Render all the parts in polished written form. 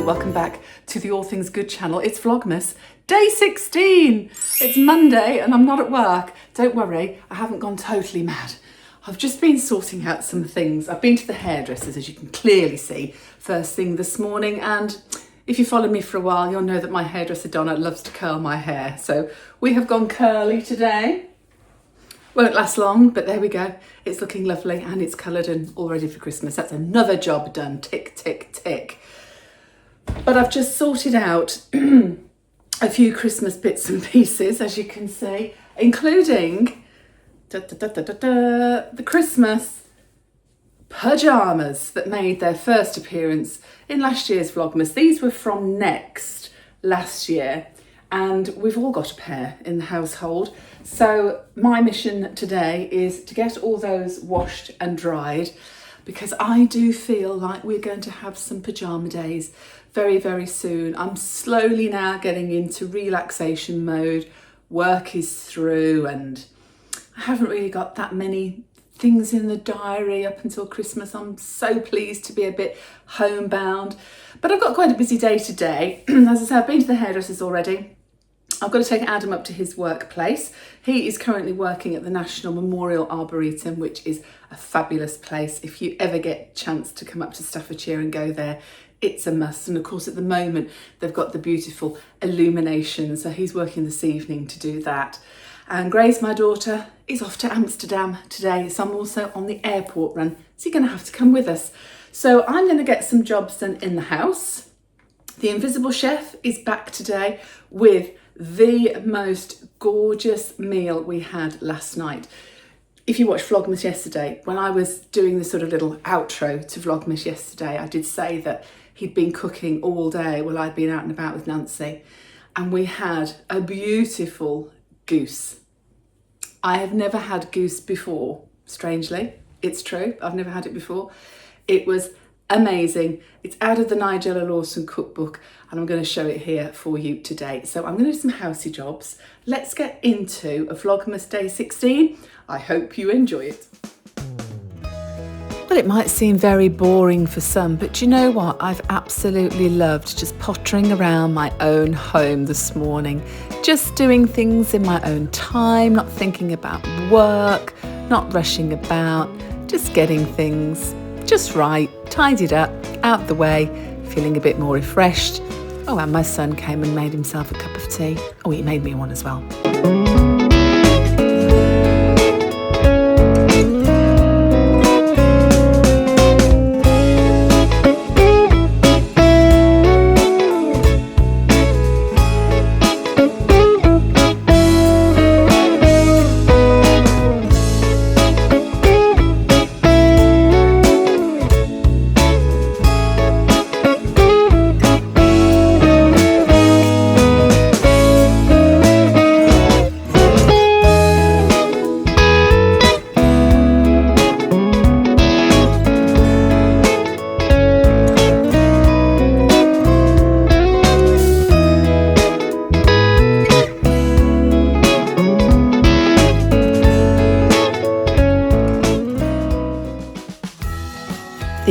Welcome back to the All Things Good channel. It's Vlogmas day 16. It's Monday and I'm not at work. Don't worry, I haven't gone totally mad. I've just been sorting out some things. I've been to the hairdressers, as you can clearly see, first thing this morning, and if you followed me for a while, you'll know that my hairdresser Donna loves to curl my hair. So we have gone curly today. Won't last long, but there we go. It's looking lovely and it's coloured and all ready for Christmas. That's another job done. Tick, tick, tick. But I've just sorted out a few Christmas bits and pieces, as you can see, including the Christmas pyjamas that made their first appearance in last year's Vlogmas. These were from Next last year, and we've all got a pair in the household. So my mission today is to get all those washed and dried, because I do feel like we're going to have some pyjama days very, very soon. I'm slowly now getting into relaxation mode. Work is through and I haven't really got that many things in the diary up until Christmas. I'm so pleased to be a bit homebound, but I've got quite a busy day today. As I said, I've been to the hairdressers already. I've got to take Adam up to his workplace. He is currently working at the National Memorial Arboretum, which is a fabulous place. If you ever get a chance to come up to Staffordshire and go there, it's a must. And of course, at the moment, they've got the beautiful illumination. So he's working this evening to do that. And Grace, my daughter, is off to Amsterdam today. So I'm also on the airport run. So you're going to have to come with us. So I'm going to get some jobs done in the house. The Invisible Chef is back today with the most gorgeous meal we had last night. If you watched Vlogmas yesterday, when I was doing the sort of little outro to Vlogmas yesterday, I did say that he'd been cooking all day while I'd been out and about with Nancy, and we had a beautiful goose. I have never had goose before, strangely. It's true, I've never had it before. It was amazing. It's out of the Nigella Lawson cookbook and I'm going to show it here for you today. So I'm going to do some housey jobs. Let's get into a Vlogmas day 16. I hope you enjoy it. Well, it might seem very boring for some, but you know what? I've absolutely loved just pottering around my own home this morning, just doing things in my own time, not thinking about work, not rushing about, just getting things just right, tidied up, out the way, feeling a bit more refreshed. Oh, and my son came and made himself a cup of tea. Oh, he made me one as well.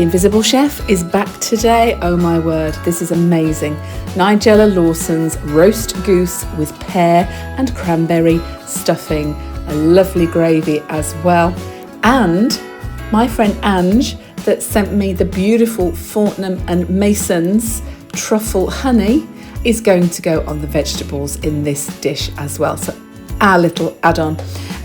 The Invisible Chef is back today. Oh my word, this is amazing. Nigella Lawson's roast goose with pear and cranberry stuffing, a lovely gravy as well. And my friend Ange that sent me the beautiful Fortnum and Mason's truffle honey is going to go on the vegetables in this dish as well. So our little add-on.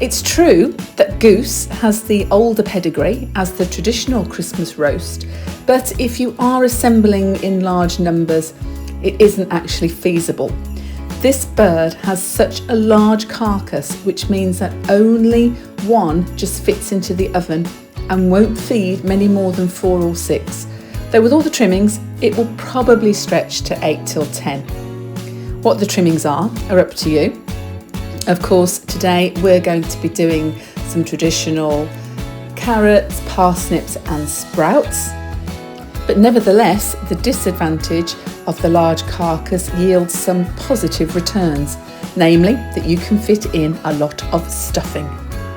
It's true that goose has the older pedigree as the traditional Christmas roast, but if you are assembling in large numbers, it isn't actually feasible. This bird has such a large carcass, which means that only one just fits into the oven and won't feed many more than 4 or 6. Though with all the trimmings, it will probably stretch to 8 till 10. What the trimmings are up to you. Of course, today we're going to be doing some traditional carrots, parsnips and sprouts. But nevertheless, the disadvantage of the large carcass yields some positive returns, namely that you can fit in a lot of stuffing.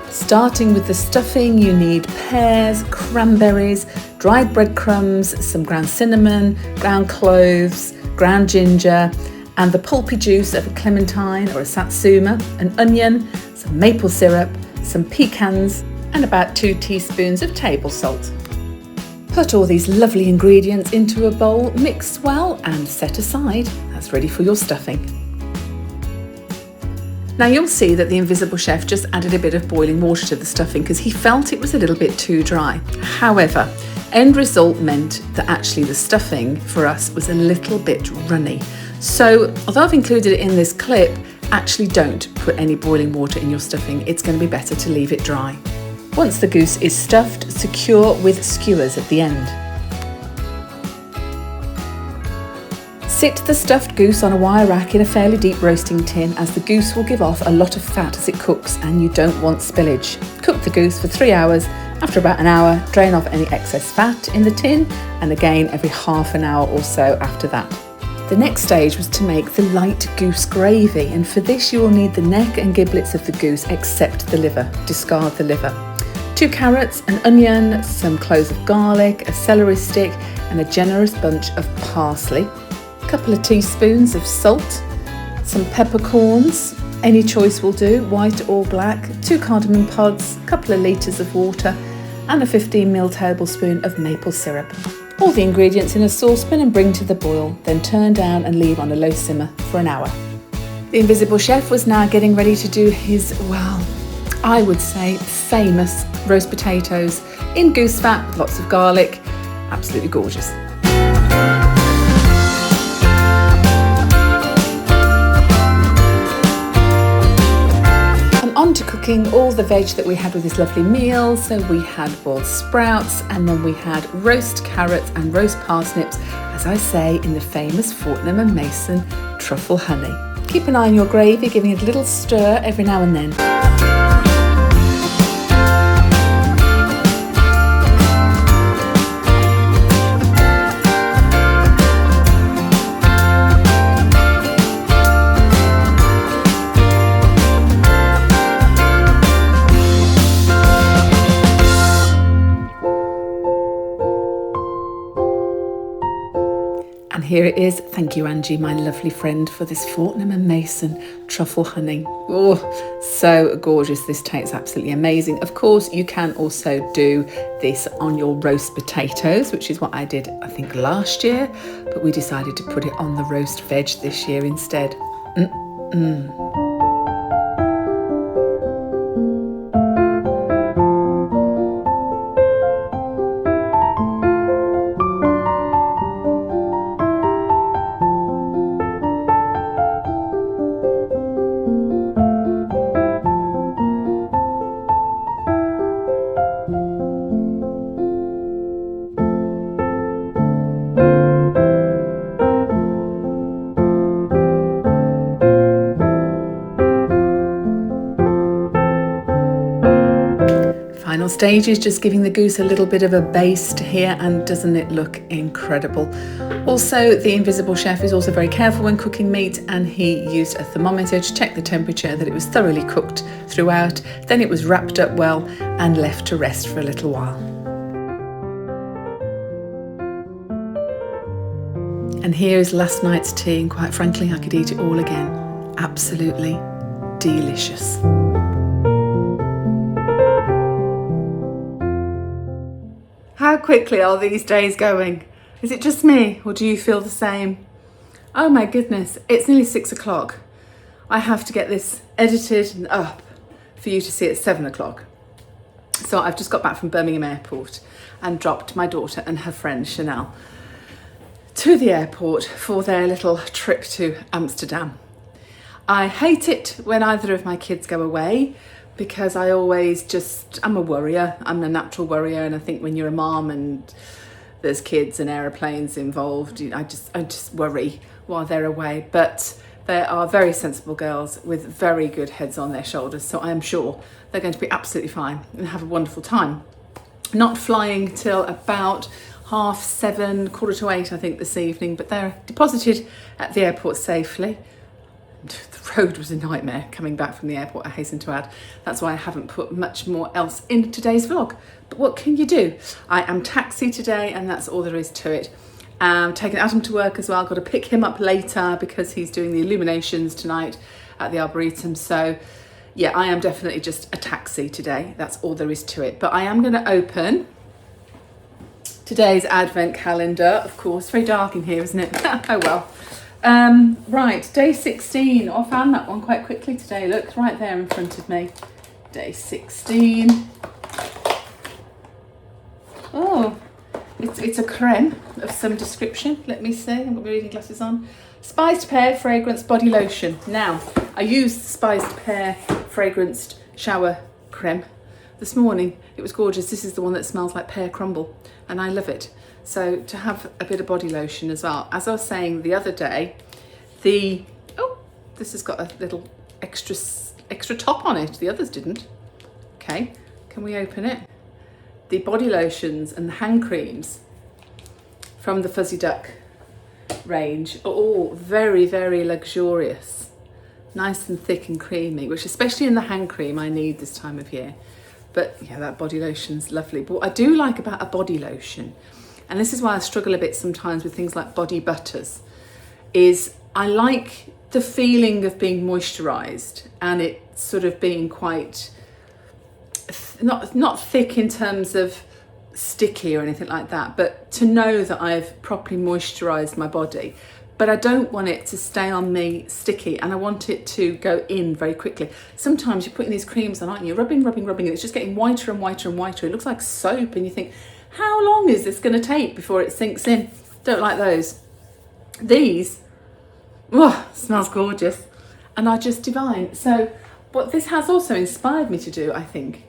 Starting with the stuffing, you need pears, cranberries, dried breadcrumbs, some ground cinnamon, ground cloves, ground ginger, and the pulpy juice of a clementine or a satsuma, an onion, some maple syrup, some pecans, and about 2 teaspoons of table salt. Put all these lovely ingredients into a bowl, mix well and set aside. That's ready for your stuffing. Now you'll see that the Invisible Chef just added a bit of boiling water to the stuffing because he felt it was a little bit too dry. However, end result meant that actually the stuffing for us was a little bit runny. So although I've included it in this clip, actually don't put any boiling water in your stuffing. It's going to be better to leave it dry. Once the goose is stuffed, secure with skewers at the end. Sit the stuffed goose on a wire rack in a fairly deep roasting tin, as the goose will give off a lot of fat as it cooks and you don't want spillage. Cook the goose for 3 hours. After about an hour, drain off any excess fat in the tin, and again every half an hour or so after that. The next stage was to make the light goose gravy, and for this you will need the neck and giblets of the goose except the liver. Discard the liver. 2 carrots, an onion, some cloves of garlic, a celery stick and a generous bunch of parsley, a couple of teaspoons of salt, some peppercorns, any choice will do, white or black, 2 cardamom pods, a couple of litres of water and a 15ml tablespoon of maple syrup. All the ingredients in a saucepan and bring to the boil, then turn down and leave on a low simmer for an hour. The Invisible Chef was now getting ready to do his, well, I would say famous roast potatoes in goose fat with lots of garlic. Absolutely gorgeous. And on to cooking all the veg that we had with this lovely meal. So we had boiled sprouts, and then we had roast carrots and roast parsnips, as I say, in the famous Fortnum and Mason truffle honey. Keep an eye on your gravy, giving it a little stir every now and then. And here it is. Thank you, Angie, my lovely friend, for this Fortnum and Mason truffle honey. Oh, so gorgeous. This tastes absolutely amazing. Of course, you can also do this on your roast potatoes, which is what I did, I think, last year, but we decided to put it on the roast veg this year instead. Final stage is just giving the goose a little bit of a baste here, and doesn't it look incredible? Also, the Invisible Chef is also very careful when cooking meat, and he used a thermometer to check the temperature, that it was thoroughly cooked throughout. Then it was wrapped up well and left to rest for a little while. And here is last night's tea, and quite frankly I could eat it all again. Absolutely delicious. How quickly are these days going? Is it just me, or do you feel the same? Oh my goodness, it's nearly 6 o'clock. I have to get this edited and up for you to see at 7 o'clock. So I've just got back from Birmingham Airport and dropped my daughter and her friend Chanel to the airport for their little trip to Amsterdam. I hate it when either of my kids go away because I always I'm a worrier. I'm a natural worrier, and I think when you're a mom and there's kids and aeroplanes involved, I just worry while they're away. But they are very sensible girls with very good heads on their shoulders, so I am sure they're going to be absolutely fine and have a wonderful time. Not flying till about 7:30, 7:45, I think, this evening, but they're deposited at the airport safely. The road was a nightmare coming back from the airport, I hasten to add. That's why I haven't put much more else in today's vlog. But what can you do? I am taxi today, and that's all there is to it. Taking Adam to work as well. Got to pick him up later because he's doing the illuminations tonight at the Arboretum. So yeah, I am definitely just a taxi today. That's all there is to it. But I am going to open today's advent calendar. Of course, very dark in here, isn't it? Oh well. Right, day 16. I found that one quite quickly today. Look, right there in front of me. Day 16. Oh, it's a creme of some description. Let me see. I've got my reading glasses on. Spiced Pear Fragrance Body Lotion. Now, I used the Spiced Pear Fragranced Shower Creme this morning. It was gorgeous. This is the one that smells like pear crumble, and I love it. So to have a bit of body lotion as well. As I was saying the other day, this has got a little extra top on it. The others didn't. Okay, can we open it? The body lotions and the hand creams from the Fuzzy Duck range are all very, very luxurious. Nice and thick and creamy, which especially in the hand cream I need this time of year. But yeah, that body lotion's lovely. But what I do like about a body lotion, and this is why I struggle a bit sometimes with things like body butters, is I like the feeling of being moisturised and it sort of being quite, not thick in terms of sticky or anything like that, but to know that I've properly moisturised my body. But I don't want it to stay on me sticky, and I want it to go in very quickly. Sometimes you're putting these creams on, aren't you? Rubbing, and it's just getting whiter and whiter and whiter. It looks like soap, and you think, how long is this going to take before it sinks in? Don't like those. These, smells gorgeous, and are just divine. So what this has also inspired me to do, I think,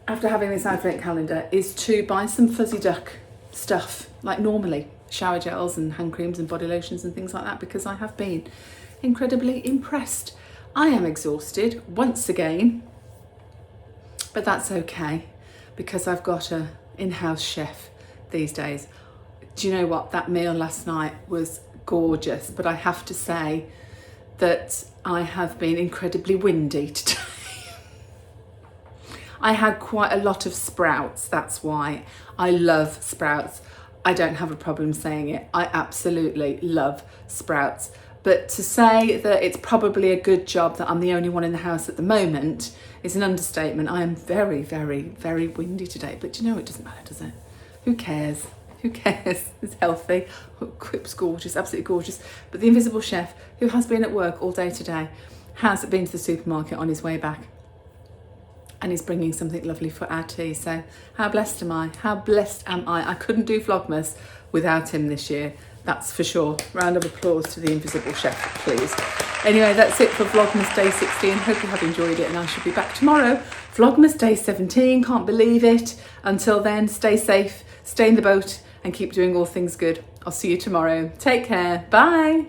after having this advent calendar, is to buy some Fuzzy Duck stuff, like normally, shower gels and hand creams and body lotions and things like that, because I have been incredibly impressed. I am exhausted once again, but that's okay because I've got a in-house chef these days. Do you know what? That meal last night was gorgeous, but I have to say that I have been incredibly windy today. I had quite a lot of sprouts, that's why. I love sprouts. I don't have a problem saying it. I absolutely love sprouts. But to say that it's probably a good job that I'm the only one in the house at the moment is an understatement. I am very, very, very windy today. But you know, it doesn't matter, does it? Who cares? Who cares? It's healthy. Quip's gorgeous, absolutely gorgeous. But the invisible chef, who has been at work all day today, has been to the supermarket on his way back. And he's bringing something lovely for our tea. So how blessed am I? How blessed am I? I couldn't do Vlogmas without him this year. That's for sure. Round of applause to the invisible chef, please. Anyway, that's it for Vlogmas Day 16. Hope you have enjoyed it, and I shall be back tomorrow. Vlogmas Day 17. Can't believe it. Until then, stay safe, stay in the boat, and keep doing all things good. I'll see you tomorrow. Take care. Bye.